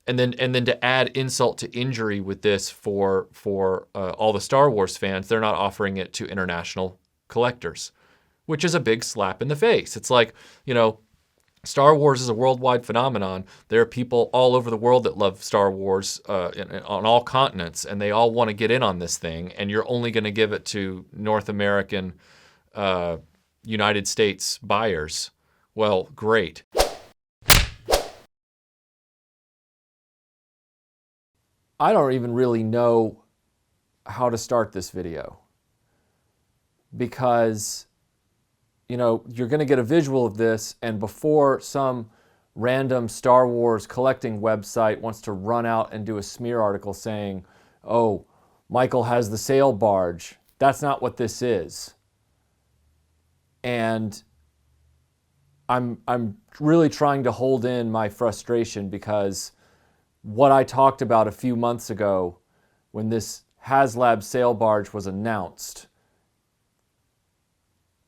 And then to add insult to injury with this for all the Star Wars fans, they're not offering it to international collectors, which is a big slap in the face. It's like, Star Wars is a worldwide phenomenon. There are people all over the world that love Star Wars on all continents, and they all want to get in on this thing, and you're only going to give it to North American, United States buyers. Well, great. I don't even really know how to start this video because, you're going to get a visual of this, and before some random Star Wars collecting website wants to run out and do a smear article saying, oh, Michael has the Sail Barge, that's not what this is. And I'm really trying to hold in my frustration because what I talked about a few months ago when this HasLab Sail Barge was announced,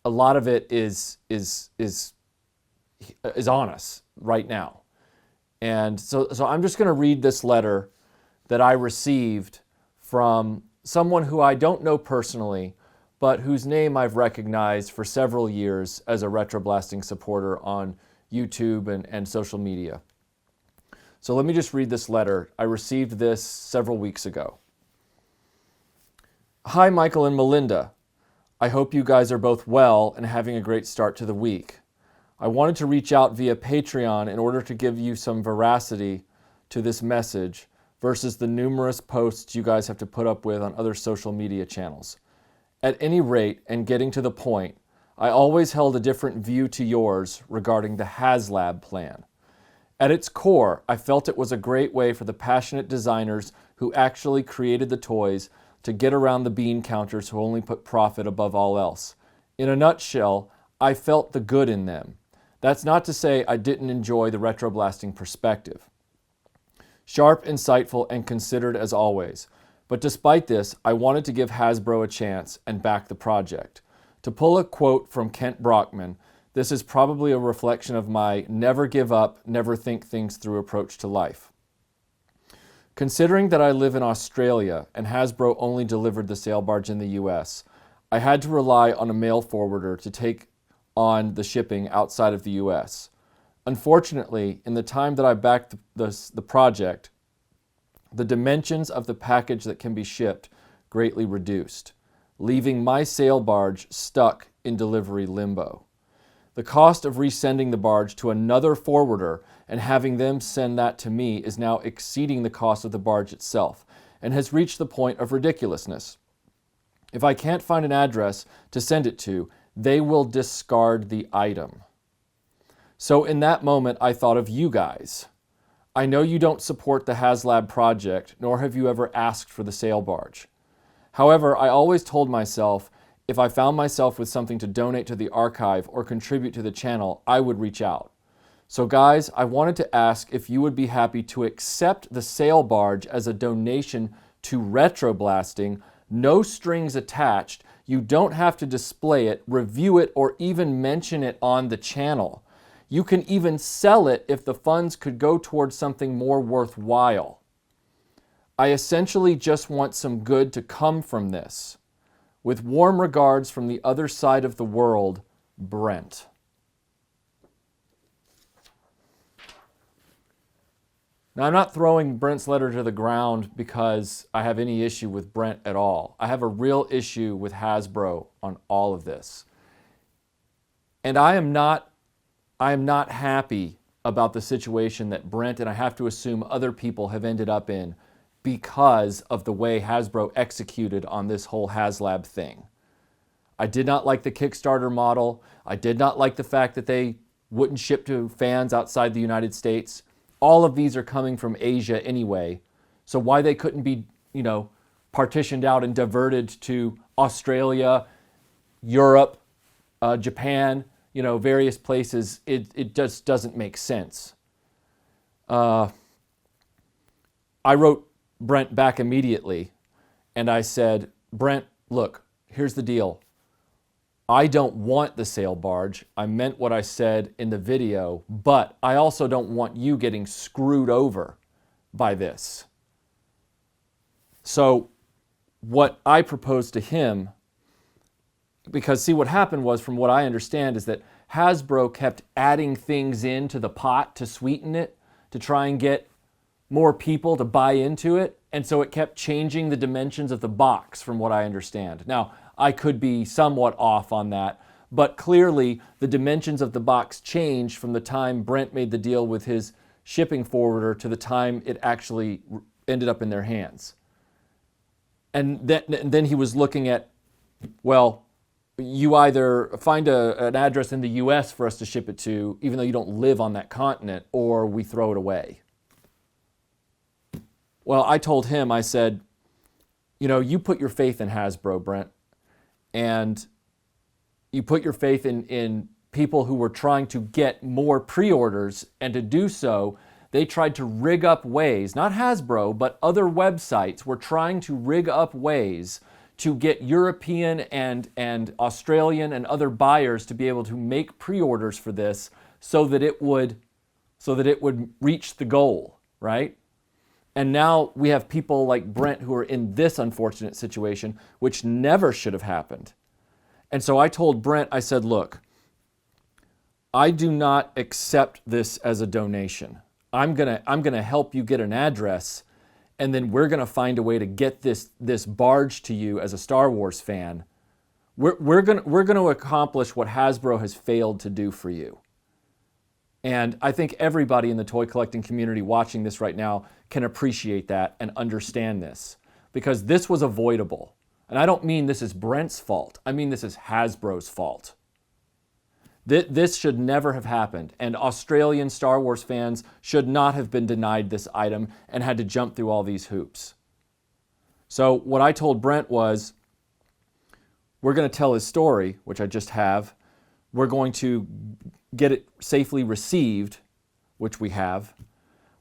a lot of it is on us right now. And so I'm just going to read this letter that I received from someone who I don't know personally, but whose name I've recognized for several years as a RetroBlasting supporter on YouTube and social media. So let me just read this letter. I received this several weeks ago. Hi, Michael and Melinda. I hope you guys are both well and having a great start to the week. I wanted to reach out via Patreon in order to give you some veracity to this message versus the numerous posts you guys have to put up with on other social media channels. At any rate, and getting to the point, I always held a different view to yours regarding the HasLab plan. At its core, I felt it was a great way for the passionate designers who actually created the toys to get around the bean counters who only put profit above all else. In a nutshell, I felt the good in them. That's not to say I didn't enjoy the RetroBlasting perspective. Sharp, insightful, and considered as always. But despite this, I wanted to give Hasbro a chance and back the project. To pull a quote from Kent Brockman, this is probably a reflection of my never give up, never think things through approach to life. Considering that I live in Australia and Hasbro only delivered the Sail Barge in the US, I had to rely on a mail forwarder to take on the shipping outside of the US. Unfortunately, in the time that I backed the project, the dimensions of the package that can be shipped greatly reduced, leaving my Sail Barge stuck in delivery limbo. The cost of resending the barge to another forwarder and having them send that to me is now exceeding the cost of the barge itself and has reached the point of ridiculousness. If I can't find an address to send it to, they will discard the item. So in that moment, I thought of you guys. I know you don't support the HasLab project, nor have you ever asked for the Sail Barge. However, I always told myself, if I found myself with something to donate to the archive or contribute to the channel, I would reach out. So guys, I wanted to ask if you would be happy to accept the Sail Barge as a donation to RetroBlasting, no strings attached. You don't have to display it, review it, or even mention it on the channel. You can even sell it if the funds could go towards something more worthwhile. I essentially just want some good to come from this. With warm regards from the other side of the world, Brent. Now, I'm not throwing Brent's letter to the ground because I have any issue with Brent at all. I have a real issue with Hasbro on all of this. And I am not happy about the situation that Brent, and I have to assume other people, have ended up in because of the way Hasbro executed on this whole HasLab thing. I did not like the Kickstarter model. I did not like the fact that they wouldn't ship to fans outside the United States. All of these are coming from Asia anyway. So why they couldn't be, partitioned out and diverted to Australia, Europe, Japan, various places, it just doesn't make sense. I wrote Brent back immediately and I said, Brent, look, here's the deal. I don't want the Sail Barge. I meant what I said in the video, but I also don't want you getting screwed over by this. So what I proposed to him, because see what happened was, from what I understand, is that Hasbro kept adding things into the pot to sweeten it, to try and get more people to buy into it. And so it kept changing the dimensions of the box, from what I understand. Now, I could be somewhat off on that, but clearly the dimensions of the box changed from the time Brent made the deal with his shipping forwarder to the time it actually ended up in their hands. And then he was looking at, well, you either find an address in the US for us to ship it to, even though you don't live on that continent, or we throw it away. Well, I told him, I said, you know, you put your faith in Hasbro, Brent, and you put your faith in people who were trying to get more pre-orders, and to do so, they tried to rig up ways, not Hasbro, but other websites were trying to rig up ways to get European and Australian and other buyers to be able to make pre-orders for this so that it would reach the goal, right? And now we have people like Brent who are in this unfortunate situation, which never should have happened. And so I told Brent, I said, look, I do not accept this as a donation. I'm gonna help you get an address, and then we're gonna find a way to get this barge to you as a Star Wars fan. We're gonna accomplish what Hasbro has failed to do for you. And I think everybody in the toy collecting community watching this right now can appreciate that and understand this, because this was avoidable. And I don't mean this is Brent's fault. I mean this is Hasbro's fault. This should never have happened, and Australian Star Wars fans should not have been denied this item and had to jump through all these hoops. So what I told Brent was, we're going to tell his story, which I just have. We're going to get it safely received, which we have.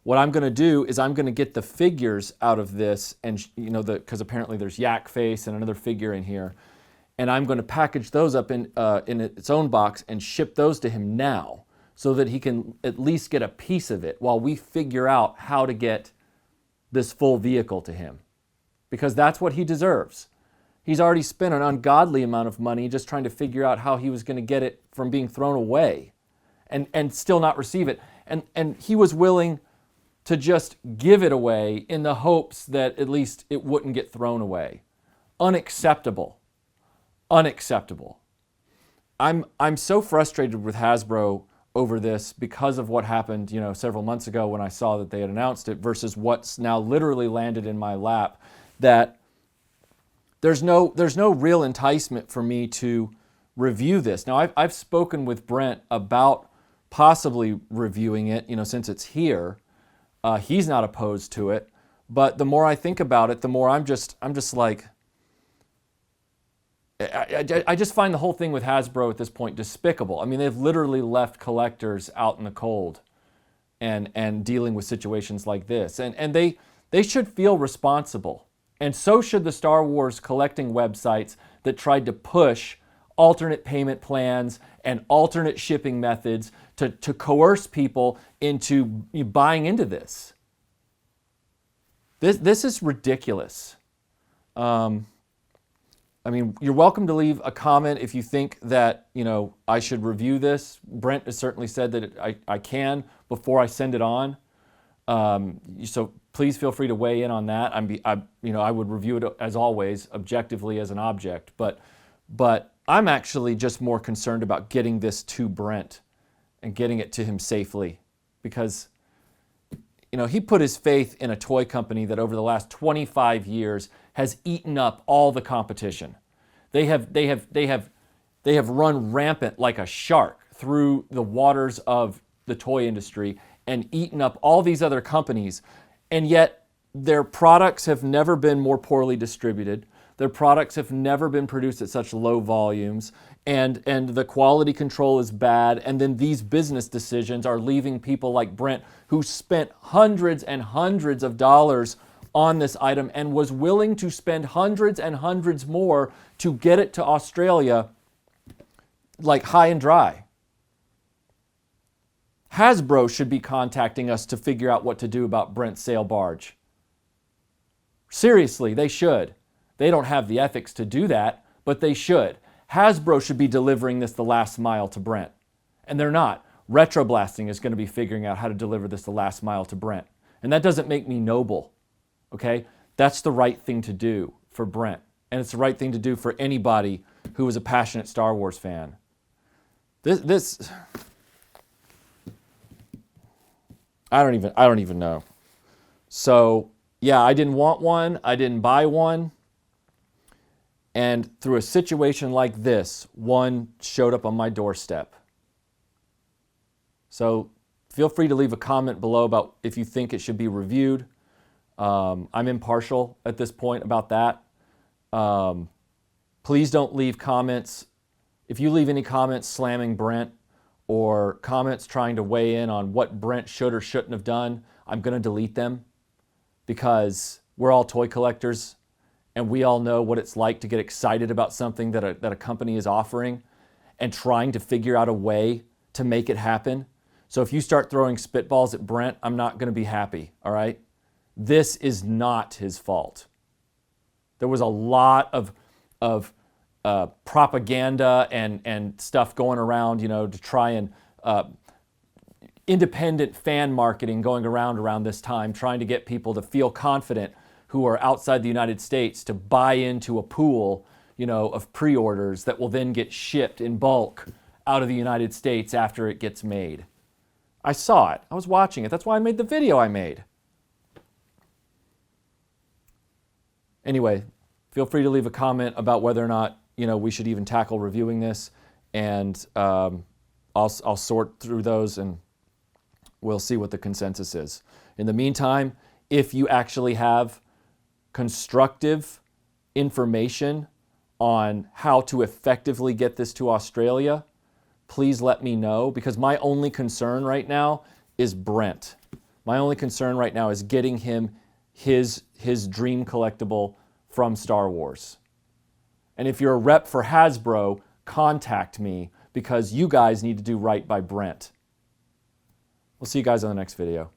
What I'm going to do is I'm going to get the figures out of this, and because apparently there's Yak Face and another figure in here, and I'm going to package those up in its own box and ship those to him now, so that he can at least get a piece of it while we figure out how to get this full vehicle to him, because that's what he deserves. He's already spent an ungodly amount of money just trying to figure out how he was going to get it from being thrown away and still not receive it. And he was willing to just give it away in the hopes that at least it wouldn't get thrown away. Unacceptable. Unacceptable. I'm so frustrated with Hasbro over this because of what happened, several months ago when I saw that they had announced it versus what's now literally landed in my lap, that there's no real enticement for me to review this. Now, I've spoken with Brent about possibly reviewing it, since it's here. He's not opposed to it, but the more I think about it, the more I'm just like, I just find the whole thing with Hasbro at this point despicable. I mean, they've literally left collectors out in the cold and dealing with situations like this. And they should feel responsible. And so should the Star Wars collecting websites that tried to push alternate payment plans and alternate shipping methods to coerce people into buying into this. This is ridiculous. I mean, you're welcome to leave a comment if you think that, I should review this. Brent has certainly said that I can before I send it on. So please feel free to weigh in on that. I would review it as always, objectively as an object. But I'm actually just more concerned about getting this to Brent and getting it to him safely, because he put his faith in a toy company that over the last 25 years has eaten up all the competition. They have run rampant like a shark through the waters of the toy industry and eaten up all these other companies, and yet their products have never been more poorly distributed. Their products have never been produced at such low volumes, and the quality control is bad, and then these business decisions are leaving people like Brent, who spent hundreds and hundreds of dollars on this item and was willing to spend hundreds and hundreds more to get it to Australia, like high and dry. Hasbro should be contacting us to figure out what to do about Brent's Sail Barge. Seriously, they should. They don't have the ethics to do that, but they should. Hasbro should be delivering this the last mile to Brent. And they're not. RetroBlasting is going to be figuring out how to deliver this the last mile to Brent. And that doesn't make me noble, okay? That's the right thing to do for Brent. And it's the right thing to do for anybody who is a passionate Star Wars fan. I don't even know. So, yeah, I didn't want one. I didn't buy one. And through a situation like this, one showed up on my doorstep. So feel free to leave a comment below about if you think it should be reviewed. I'm impartial at this point about that. Please don't leave comments. If you leave any comments slamming Brent or comments trying to weigh in on what Brent should or shouldn't have done, I'm going to delete them, because we're all toy collectors and we all know what it's like to get excited about something that a company is offering and trying to figure out a way to make it happen. So if you start throwing spitballs at Brent, I'm not going to be happy, all right? This is not his fault. There was a lot of propaganda and stuff going around, to try and independent fan marketing going around this time, trying to get people to feel confident who are outside the United States to buy into a pool, of pre-orders that will then get shipped in bulk out of the United States after it gets made. I saw it. I was watching it. That's why I made the video I made. Anyway, feel free to leave a comment about whether or not, we should even tackle reviewing this, and I'll sort through those and we'll see what the consensus is. In the meantime, if you actually have constructive information on how to effectively get this to Australia, please let me know, because my only concern right now is Brent. My only concern right now is getting him his dream collectible from Star Wars. And if you're a rep for Hasbro, contact me, because you guys need to do right by Brent. We'll see you guys on the next video.